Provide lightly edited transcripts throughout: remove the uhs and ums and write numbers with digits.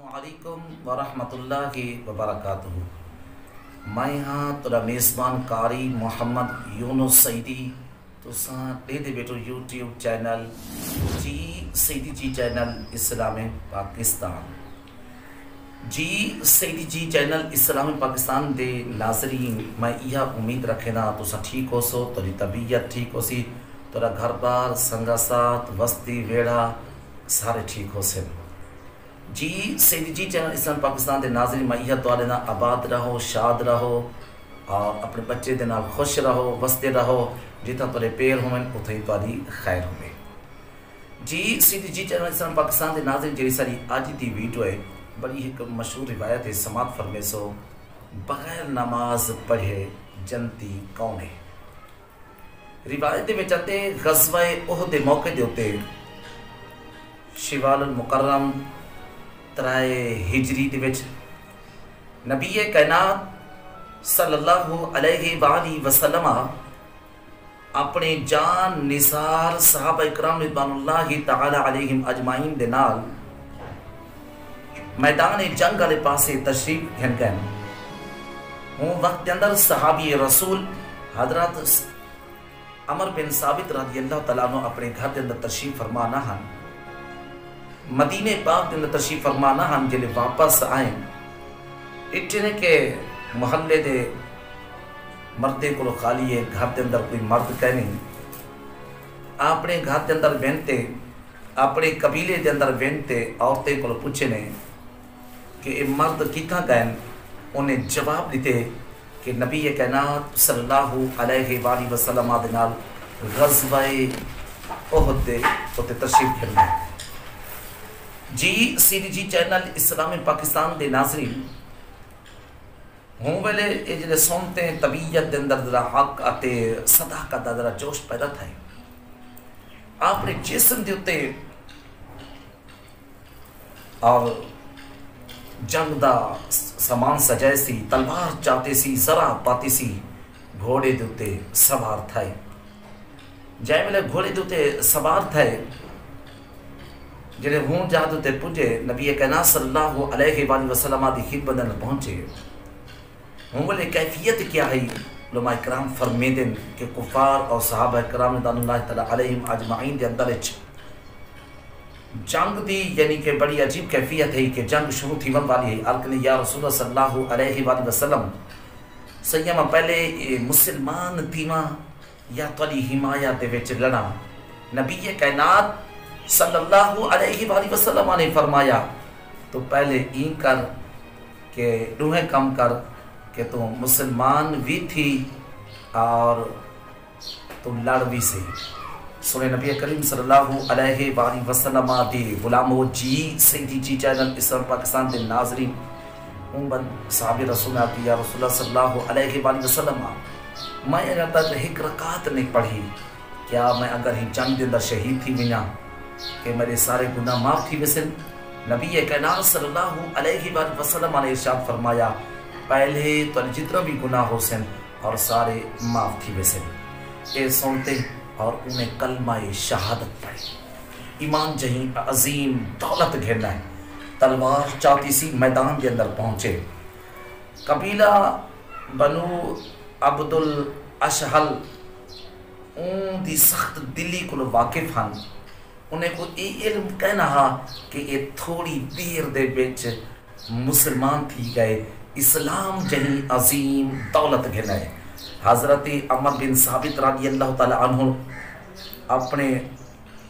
अस्सलामुअलैकुम वरहमतुल्लाहि वबरकातुहू। मैं हाँ तुरा मेज़बान कारी मोहम्मद यूनुस सईदी तुसां ॾेदे बेटो यूट्यूब चैनल जी सईदी जी चैनल इस्लाम पाकिस्तान जी सईदी जी चैनल इस्लाम पाकिस्तान दे नाज़रीन मैं यह उम्मीद रखेना तुसां ठीक होसो, तुरी तबीयत ठीक होसी, तुरा घर बार संगा साथ वस्ती वेड़ा सारे ठीक होसे। जी सईदी जी चैनल इस्लाम पाकिस्तान के नाज़रीन मैं यह तुहाडे नाल आबाद रहो, शाद रहो और अपने बच्चे दे नाल खुश रहो, वसते रहो, जिथा तुहाडे पैर होवन उथे ही तुहाडी खैर होवे। जी सईदी जी चैनल इस्लाम पाकिस्तान के नाज़रीन जी सारी अज की वीडियो है बड़ी एक मशहूर रिवायत है, समात फरमेसो बगैर नमाज पढ़े जन्नती कौन है। रिवायत दे विच आते गज़वा उहद दे मौके दे उत्ते शवाल मुकर्रम तराए हिजरी दे विच नबी कायनात सल्लल्लाहु अलैहि वसल्लम अपने जान निसार सहाबा इकराम रिदवानुल्लाहि तआला अलैहिम अजमाइन दे नाल मैदान जंग वाले पासे तशरीफ घन गए। हूँ वक्त के अंदर सहाबी रसूल हजरत अमर बिन साबित रज़ी अल्लाह तआला अन्हु अपने घर के अंदर तशरीफ फरमाना हन, मदीने पाक के अंदर तशरीफ फरमाना हम जिले वापस आए इतने के मोहल्ले दे मर्दे को खाली है, घर के अंदर कोई मर्द कह नहीं, अपने घर के अंदर बेनते अपने कबीले के अंदर बेनते औरतें को पूछे ने कि ये मर्द कितना गए। उन्हें जवाब दिते कि नबी कायनात सल्लल्लाहु अलैहि वसल्लम दे नाल गज़वा उहद दे उत्ते तशरीफ फरमा। जी सईदी जी चैनल इस्लाम पाकिस्तान के नाज़रीन हूँ वेले ये जिले सुनते हैं तबीयत के अंदर जरा हक आते सदाकत का जरा जोश पैदा थाए। आपने जिस्म के उत्ते और जंग का समान सजाए सी, तलवार चाहते सी, जरा पाती सी, घोड़े के उत्ते सवार थाए। जै वेले घोड़े के उत्ते सवार थाए जिन्हें हूँ जहाद उत्ते पुजे नबी कायनात सल्लल्लाहु अलैहि वसल्लम दी खिदमत में पहुंचे। हूँ बोले कैफियत क्या है, उलमा इकराम फरमेदन कि कुफार और सहाबा इकराम रिदवानुल्लाहि तआला अलैहिम अजमाइन दे अंदर जंग दी यानी कि बड़ी अजीब कैफियत है कि जंग शुरू थी वन वाली है। अर्कने या रसूल सल्लल्लाहु अलैहि वसल्लम सयमा पहले मुसलमान थीमा या तोली हिमाया दे विच लड़ा। नबी कायनात सल्लल्लाहु अलैहि वसल्लम ने फरमाया तो पहले ई कर के दूहे कम कर के तू मुसलमान भी थी और तू लड़ भी सही। सुने नबी करीम सल्लल्लाहु अलैहि वसल्लम दी गुलामो जी सईदी जी चैनल इस्लाम पाकिस्तान के नाज़रीन उम्मत साहब रसूल या रसूल सल्लल्लाहु अलैहि वसल्लम मैं अगर तक एक रकात नहीं पढ़ी, क्या मैं अगर ही जंग के अंदर शहीद थी विना कि मेरे सारे गुनाह माफ थी वैसे। नबी कायनात सल्लल्लाहु अलैहि वसल्लम ने इरशाद फरमाया पहले तो जितना भी गुनाह हो सन और सारे माफ थी वैसे। ये सुनते और उन्हें कलमा शहादत पढ़ी, ईमान जही अजीम दौलत घेरना है, तलवार चाहती सी मैदान के अंदर पहुंचे। कबीला बनु अब्दुल अशहल दी सख्त दिली को वाकिफ हैं। उन्हें को इल्म कहना हा कि ये थोड़ी देर दे विच मुसलमान थी गए, इस्लाम जही अजीम दौलत घेना है। हजरत अमर बिन साबित रज़ी अल्लाह तआला अन्हु अपने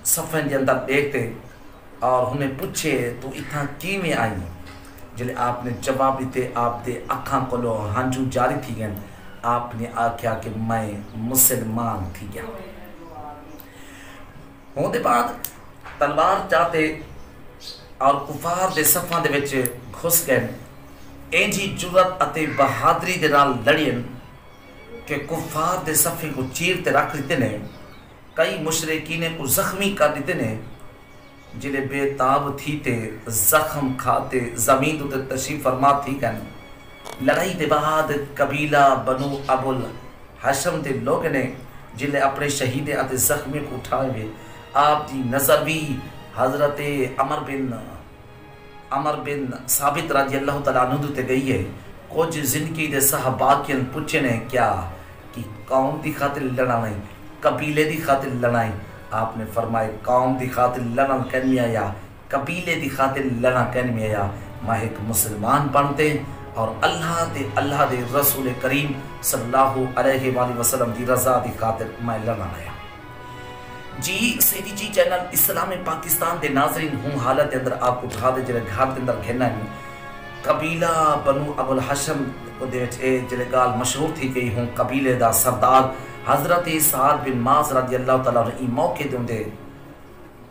सफ़न के अंदर देखते और उन्हें पूछे तू इतना किवें आई। जिले आपने जवाब दिते आप दे अखां कोलो हंजू जारी थी गए। आपने आख्या कि मैं मुसलमान थी गया। होने बाद तलवार चाहते और कुफार दे सफां दे विच घुस गए। इंजी जुरत अते बहादरी दे नाल लड़ियन कि कुफार दे सफे को चीर ते रख दिते ने, कई मुशरिकीन को जख्मी कर दिते ने। जिले बेताब थी ते जख्म खाते जमीन उते तशरीफ फरमा थी गन। लड़ाई के बाद कबीला बनु अबुल हशम के लोग ने जिले अपने शहीद अते जख्मी को उठाए हुए आपकी नजर भी हजरत अमर बिन अमर बिन साबित रजी अल्लाह तआला अन्हु ते गई है कुछ जिंदगी दे सहाबा के पूछे ने क्या कि कौम की खातिर लड़ना नहीं, कबीले की खातिर लड़ना है। आपने फरमाए कौम की खातिर लड़ना कहने में आया, कबीले की खातिर लड़ना कहने में आया। मैं एक मुसलमान बनते और अल्लाह दे रसूल करीम सल्लल्लाहु अलैहि वसल्लम की रजा की खातिर मैं लड़ना आया। जी सैदी जी चैनल इस्लाम पाकिस्तान के नाजरीन हूँ हालत के अंदर आपको उठा दे जिले घर के अंदर कहना है कबीला बनु अबुल हशम जिले गाल मशहूर थी गई हूँ कबीले का सरदार हजरत साद बिन माज रजी अल्लाह तआला ने मौके दे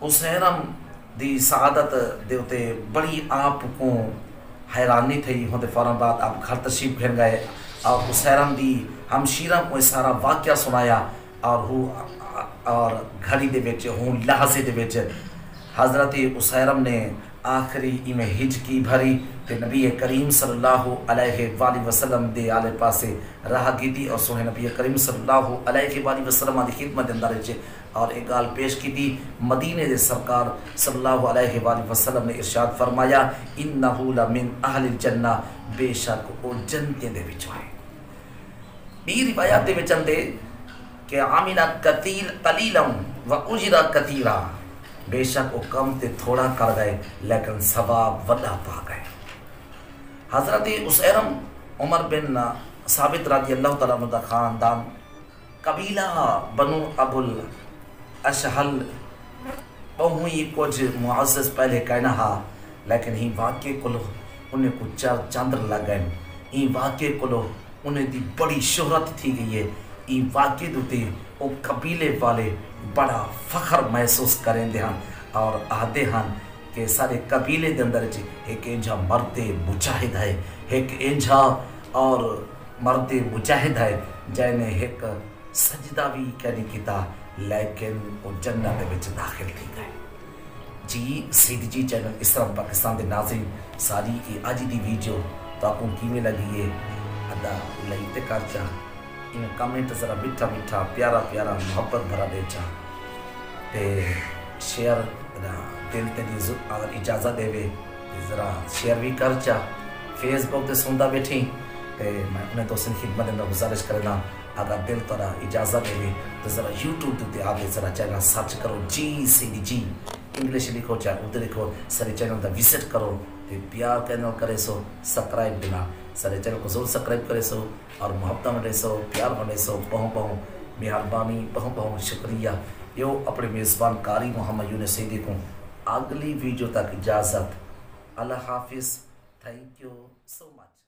उसैरम दी सआदत दे उते बड़ी आपको हैरानी थी होते फौरन बाद आप घर तशरीफ घेर गए और उसैरम दी हमशीरा को सारा वाक्य सुनाया और घड़ी दे विच हूँ लहजे दे विच हजरत उसैरम ने आखिरी इमें हिजकी भरी ते नबी करीम सल्लल्लाहु अलैहि वसल्लम दे आले पासे राह की और सोहे नबी करीम सल्लल्लाहु अलैहि वसल्लम की खिदमत अंदर और एक गाल पेश की थी। मदीने दे सरकार सल्लल्लाहु अलैहि वसल्लम ने इरशाद फरमाया इन्नहु लमिन अहलिल जन्ना, बेशक वो जन्नत दे विच है। बी रिवायत दे विच आंदे कि आमिला कलीलन व उजरा कतीरा, बेशक वो कम ते थोड़ा कर गए लेकिन सवाब वड्डा पा गए। हजरत उसैरम उमर बिन साबित रजी अल्लाह तआला अन्हु दा खानदान कबीला बनु अबुल अशहल बहु ही कुछ मुअज़्ज़ज़ पहले कहना हा लेकिन ही वाक़े को उन्हें कुछ चंद्र लग गए। ई वाक़े को उन्हें दी बड़ी शोहरत थी गई है। ई वाक़े दुते वो कबीले वाले बड़ा फख्र महसूस करेंदे हैं और आते हैं कि सारे कबीले के अंदर एक इंझा मर्द मुजाहिद है, एक इंझा और मर्द मुजाहिद है जैने एक सजदा भी कहने किया लेकिन वो जन्नत में दाखिल थी गए। जी सैदी जी चैनल इस्लाम पाकिस्तान के नाज़रीन सारी की अज की वीडियो तो आपको किमें लगी है अदा लाइक कर चा इन कमेंट जरा मिठा मिठा प्यारा प्यारा मोहब्बत भरा दे चा ते शेयर दिल ते अगर इजाज़त देवे ज़रा शेयर भी कर चा। फेसबुक ते सुनता बैठी ते मैं उन्हें दोस्तों की खिदमत में गुजारिश करना अगर दिल तोरा इजाज़त देवे तो ज़रा यूट्यूब ते आगे ज़रा चैनल सर्च करो जी सैदी जी, इंग्लिश लिखो चाहे उर्दू लिखो, सारे चैनल का विजिट करो ते प्यार चैनल करे सो सब्सक्राइब देना, सारे चैनल को जरूर सब्सक्राइब करे सो और मोहब्बत में रहे सो प्यार में रहे सो। बहु मेहरबानी बहु शुक्रिया। यो अपने मेज़बान कारी मोहम्मद यूनुस सैदी को अगली वीडियो तक इजाज़त। अल्लाह हाफिज़। Thank you so much.